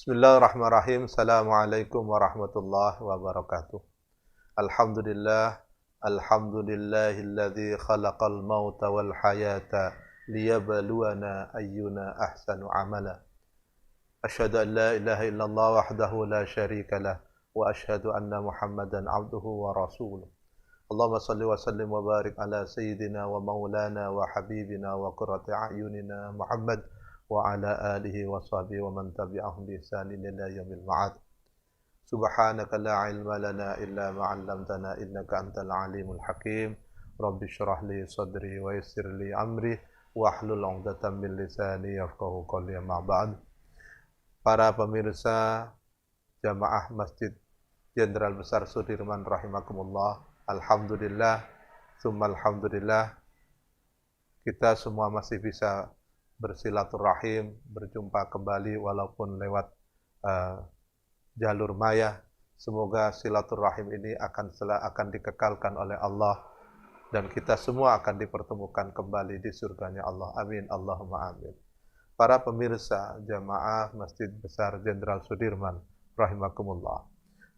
Bismillahirrahmanirrahim. Assalamualaikum warahmatullahi wabarakatuh. Alhamdulillah, alhamdulillahilladzi khalaqal mauta wal hayata liyabluwana ayyuna ahsanu amala. Asyhadu an la ilaha illallah wahdahu la syarika lah wa asyhadu anna Muhammadan abduhu wa rasuluh. Allahumma salli wa sallim wa barik ala sayyidina wa maulana wa habibina wa qurrati a'yunina Muhammad wa ala alihi wa sahbihi wa man tabi'ahum bi ihsanin ila yaumil ma'ad. Subhanaka la ilma lana illa ma 'allamtana innaka antal alimul hakim. Rabbi shrah li sadri wa yassir li amri wahlul 'uqdatam min lisani yafqahu qawli. Ma ba'd. Para pemirsa jamaah Masjid Jenderal Besar Sudirman rahimakumullah, alhamdulillah tsumma alhamdulillah kita semua masih bisa bersilaturahim, berjumpa kembali walaupun lewat jalur maya. Semoga silaturahim ini akan dikekalkan oleh Allah dan kita semua akan dipertemukan kembali di surganya Allah. Amin Allahumma amin. Para pemirsa jamaah Masjid Besar Jenderal Sudirman rahimakumullah,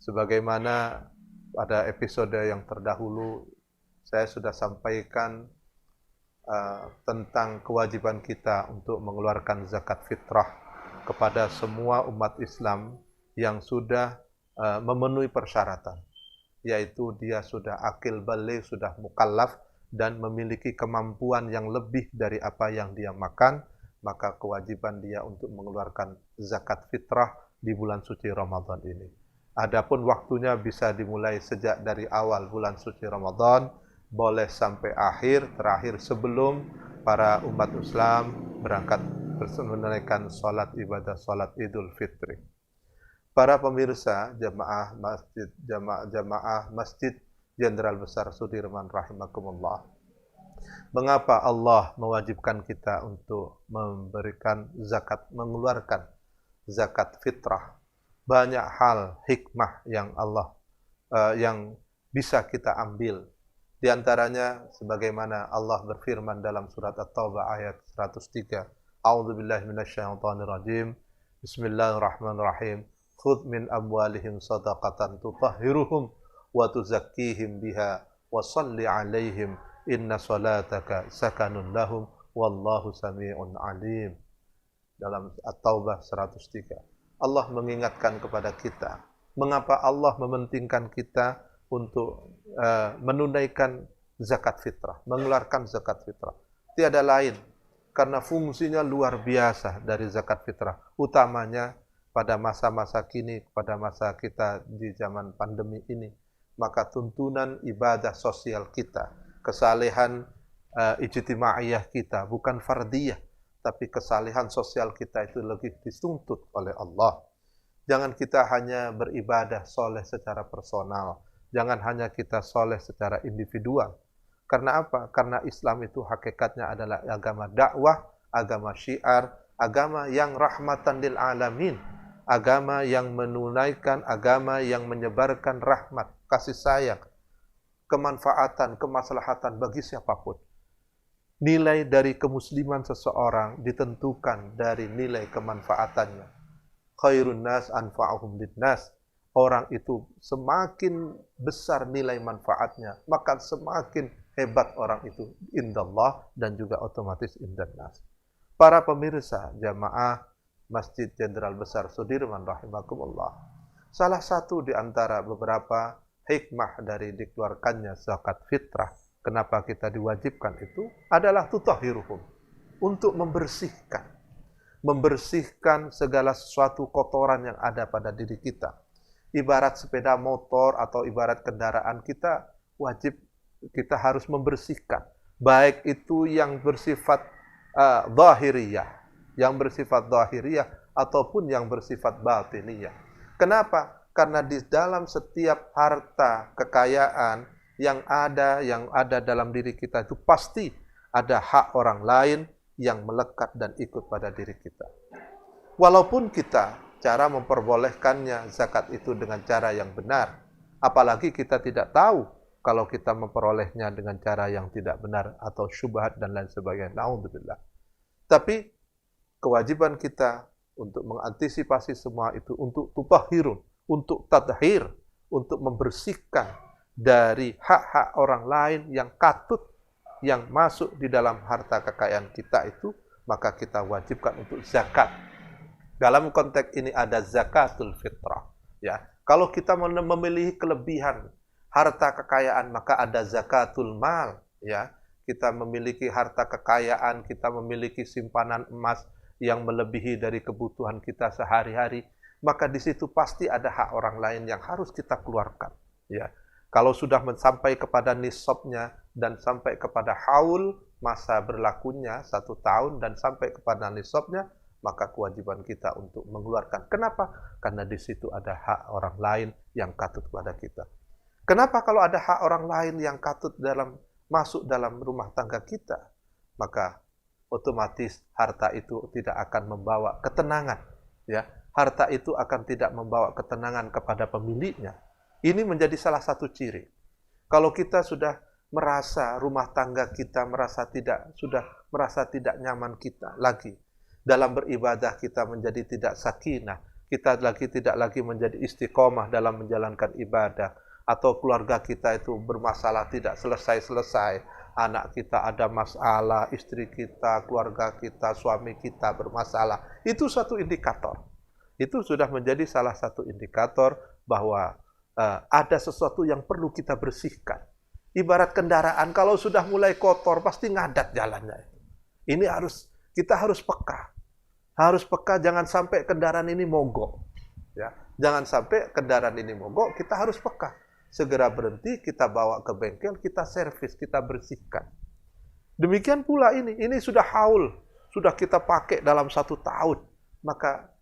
sebagaimana pada episode yang terdahulu saya sudah sampaikan tentang kewajiban kita untuk mengeluarkan zakat fitrah kepada semua umat Islam yang sudah memenuhi persyaratan, yaitu dia sudah akil baligh, sudah mukallaf dan memiliki kemampuan yang lebih dari apa yang dia makan, maka kewajiban dia untuk mengeluarkan zakat fitrah di bulan suci Ramadan ini. Adapun waktunya bisa dimulai sejak dari awal bulan suci Ramadan, boleh sampai terakhir sebelum para umat Islam berangkat menunaikan salat ibadah salat Idul Fitri. Para pemirsa jamaah Masjid Jenderal Besar Sudirman rahimakumullah, mengapa Allah mewajibkan kita untuk memberikan zakat, mengeluarkan zakat fitrah? Banyak hal hikmah yang yang bisa kita ambil. Di antaranya sebagaimana Allah berfirman dalam surat At-Taubah ayat 103. A'udzubillahi minasyaitonir rajim. Bismillahirrahmanirrahim. Khudh min amwalihim shadaqatan tutahhiruhum wa tuzakkihim biha wa shalli 'alaihim inna salataka sakanun lahum wallahu samii'un 'alim. Dalam At-Taubah 103. Allah mengingatkan kepada kita, mengapa Allah mementingkan kita untuk menunaikan zakat fitrah, mengeluarkan zakat fitrah. Tiada lain, karena fungsinya luar biasa dari zakat fitrah, utamanya pada masa-masa kini, pada masa kita di zaman pandemi ini. Maka tuntunan ibadah sosial kita, kesalehan ijtimaiyah kita, bukan fardiyah, tapi kesalehan sosial kita itu lebih dituntut oleh Allah. Jangan kita hanya beribadah soleh secara personal, jangan hanya kita soleh secara individual. Karena apa? Karena Islam itu hakikatnya adalah agama dakwah, agama syiar, agama yang rahmatan lil alamin, agama yang menunaikan, agama yang menyebarkan rahmat, kasih sayang, kemanfaatan, kemaslahatan bagi siapapun. Nilai dari kemusliman seseorang ditentukan dari nilai kemanfaatannya. Khairun nas anfa'uhum linnas. Orang itu semakin besar nilai manfaatnya, maka semakin hebat orang itu indallah dan juga otomatis indannas. Para pemirsa jamaah Masjid Jenderal Besar Sudirman rahimakumullah, salah satu di antara beberapa hikmah dari dikeluarkannya zakat fitrah, kenapa kita diwajibkan itu adalah tutahhiruhum, untuk membersihkan segala sesuatu kotoran yang ada pada diri kita. Ibarat sepeda motor atau ibarat kendaraan kita, kita harus membersihkan, baik itu yang bersifat zahiriyah, ataupun yang bersifat batiniyah. Kenapa? Karena di dalam setiap harta kekayaan yang ada dalam diri kita itu pasti ada hak orang lain yang melekat dan ikut pada diri kita. Walaupun kita cara memperbolehkannya zakat itu dengan cara yang benar, apalagi kita tidak tahu kalau kita memperolehnya dengan cara yang tidak benar atau syubhat dan lain sebagainya. Naudzubillah. Tapi kewajiban kita untuk mengantisipasi semua itu, untuk tutahhirun, untuk tadhir, untuk membersihkan dari hak-hak orang lain yang katut yang masuk di dalam harta kekayaan kita itu, maka kita wajibkan untuk zakat. Dalam konteks ini ada zakatul fitrah. Ya, kalau kita memiliki kelebihan harta kekayaan, maka ada zakatul mal. Ya, kita memiliki harta kekayaan, kita memiliki simpanan emas yang melebihi dari kebutuhan kita sehari-hari, maka di situ pasti ada hak orang lain yang harus kita keluarkan. Ya, kalau sudah sampai kepada nisabnya dan sampai kepada haul masa berlakunya 1 tahun dan sampai kepada nisabnya, maka kewajiban kita untuk mengeluarkan. Kenapa? Karena di situ ada hak orang lain yang katut kepada kita. Kenapa kalau ada hak orang lain yang katut masuk dalam rumah tangga kita, maka otomatis harta itu tidak akan membawa ketenangan. Ya, harta itu akan tidak membawa ketenangan kepada pemiliknya. Ini menjadi salah satu ciri. Kalau kita sudah merasa rumah tangga kita sudah merasa tidak nyaman kita lagi, dalam beribadah kita menjadi tidak sakinah, kita tidak lagi menjadi istiqomah dalam menjalankan ibadah, atau keluarga kita itu bermasalah tidak selesai-selesai, anak kita ada masalah, istri kita, keluarga kita, suami kita bermasalah, itu satu indikator. Itu sudah menjadi salah satu indikator bahwa ada sesuatu yang perlu kita bersihkan. Ibarat kendaraan, kalau sudah mulai kotor pasti ngadat jalannya. Ini kita harus peka. Harus peka, jangan sampai kendaraan ini mogok. Ya, jangan sampai kendaraan ini mogok, kita harus peka. Segera berhenti, kita bawa ke bengkel, kita servis, kita bersihkan. Demikian pula ini sudah haul, sudah kita pakai dalam 1 tahun. Maka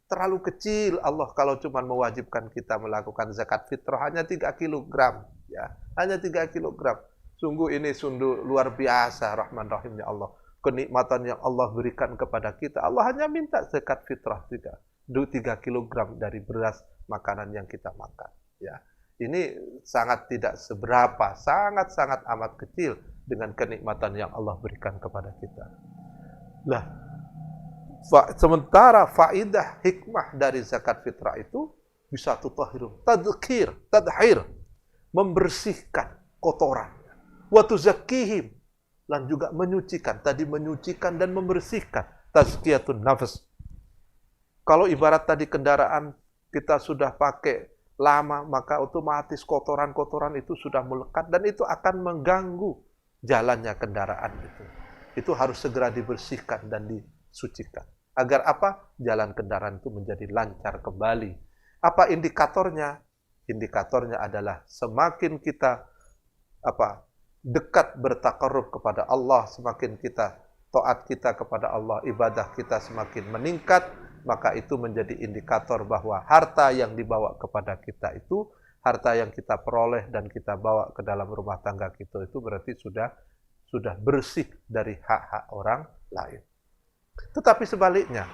terlalu kecil Allah kalau cuma mewajibkan kita melakukan zakat fitrah hanya 3 kilogram. Ya, hanya 3 kilogram. Sungguh ini luar biasa rahman rahimnya Allah. Kenikmatan yang Allah berikan kepada kita. Allah hanya minta zakat fitrah 3 kilogram dari beras makanan yang kita makan. Ya. Ini sangat tidak seberapa, sangat-sangat amat kecil dengan kenikmatan yang Allah berikan kepada kita. Nah, sementara faidah hikmah dari zakat fitrah itu bisa tutahhirun, tadhir, membersihkan kotoran, wa tuzakkihim, dan juga menyucikan. Tadi menyucikan dan membersihkan, tazkiyatun nafs. Kalau ibarat tadi kendaraan kita sudah pakai lama, maka otomatis kotoran-kotoran itu sudah melekat dan itu akan mengganggu jalannya kendaraan itu. Itu harus segera dibersihkan dan disucikan. Agar apa? Jalan kendaraan itu menjadi lancar kembali. Apa indikatornya? Indikatornya adalah semakin kita dekat bertakarrub kepada Allah, semakin kita taat kita kepada Allah, ibadah kita semakin meningkat, maka itu menjadi indikator bahwa harta yang dibawa kepada kita itu, harta yang kita peroleh dan kita bawa ke dalam rumah tangga kita itu berarti sudah bersih dari hak-hak orang lain. Tetapi sebaliknya,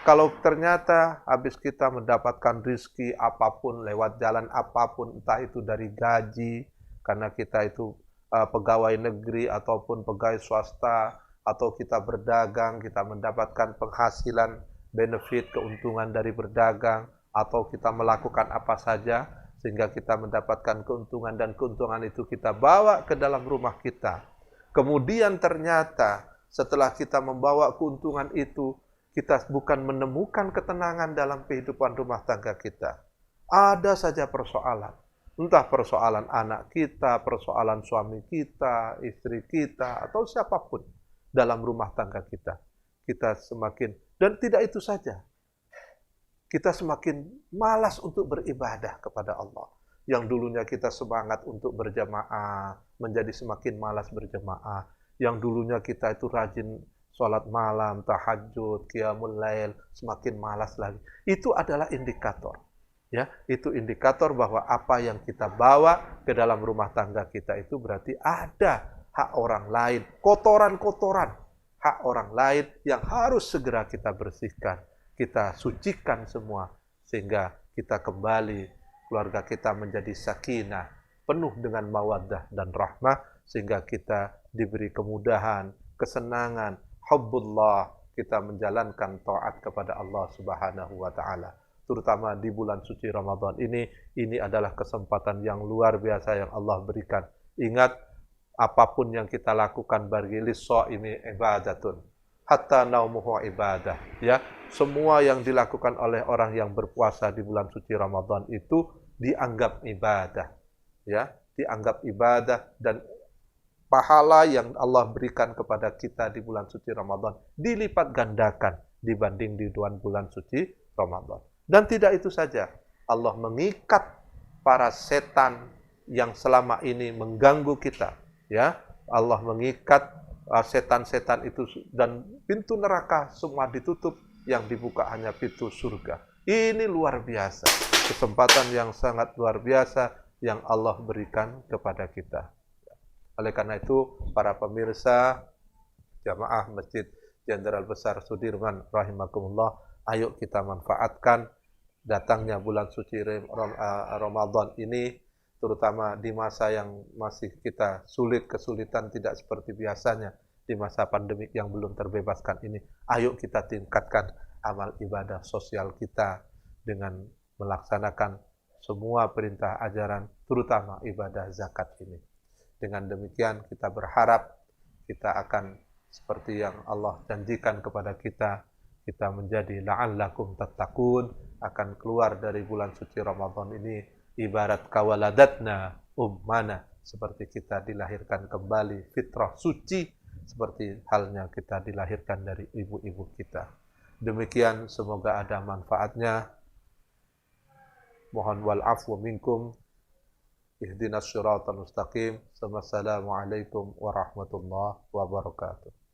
kalau ternyata habis kita mendapatkan rezeki apapun, lewat jalan apapun, entah itu dari gaji, karena kita itu pegawai negeri ataupun pegawai swasta, atau kita berdagang, kita mendapatkan penghasilan, benefit, keuntungan dari berdagang, atau kita melakukan apa saja sehingga kita mendapatkan keuntungan dan keuntungan itu kita bawa ke dalam rumah kita. Kemudian ternyata setelah kita membawa keuntungan itu, kita bukan menemukan ketenangan dalam kehidupan rumah tangga kita. Ada saja persoalan. Entah persoalan anak kita, persoalan suami kita, istri kita, atau siapapun dalam rumah tangga kita. Kita semakin, dan tidak itu saja, kita semakin malas untuk beribadah kepada Allah. Yang dulunya kita semangat untuk berjamaah, menjadi semakin malas berjamaah. Yang dulunya kita itu rajin sholat malam, tahajud, qiyamul lail, semakin malas lagi. Itu adalah indikator. Ya, itu indikator bahwa apa yang kita bawa ke dalam rumah tangga kita itu berarti ada hak orang lain, kotoran-kotoran hak orang lain yang harus segera kita bersihkan, kita sucikan semua, sehingga kita kembali, keluarga kita menjadi sakinah, penuh dengan mawaddah dan rahmah, sehingga kita diberi kemudahan, kesenangan, hubbullah, kita menjalankan taat kepada Allah Subhanahu wa taala. Terutama di bulan suci Ramadan ini adalah kesempatan yang luar biasa yang Allah berikan. Ingat, apapun yang kita lakukan bagi lis-shaimi ibadatun. Hatta naumuhu ibadah, ya. Semua yang dilakukan oleh orang yang berpuasa di bulan suci Ramadan itu dianggap ibadah, ya, dianggap ibadah, dan pahala yang Allah berikan kepada kita di bulan suci Ramadan dilipat gandakan dibanding di bulan suci Ramadan. Dan tidak itu saja, Allah mengikat para setan yang selama ini mengganggu kita, ya. Allah mengikat setan-setan itu, dan pintu neraka semua ditutup, yang dibuka hanya pintu surga. Ini luar biasa, kesempatan yang sangat luar biasa yang Allah berikan kepada kita. Oleh karena itu, para pemirsa jamaah Masjid Jenderal Besar Sudirman rahimakumullah, ayo kita manfaatkan datangnya bulan suci Ramadan ini, terutama di masa yang masih kita kesulitan tidak seperti biasanya di masa pandemik yang belum terbebaskan ini. Ayo kita tingkatkan amal ibadah sosial kita dengan melaksanakan semua perintah ajaran, terutama ibadah zakat ini. Dengan demikian kita berharap kita akan seperti yang Allah janjikan kepada kita menjadi la'allakum tattaqun, akan keluar dari bulan suci Ramadan ini ibarat kawaladatna ummana, seperti kita dilahirkan kembali fitrah suci, seperti halnya kita dilahirkan dari ibu-ibu kita. Demikian, semoga ada manfaatnya. Mohon wal afwu minkum. Ihdinas syiratal mustaqim. Wassalamualaikum warahmatullahi wabarakatuh.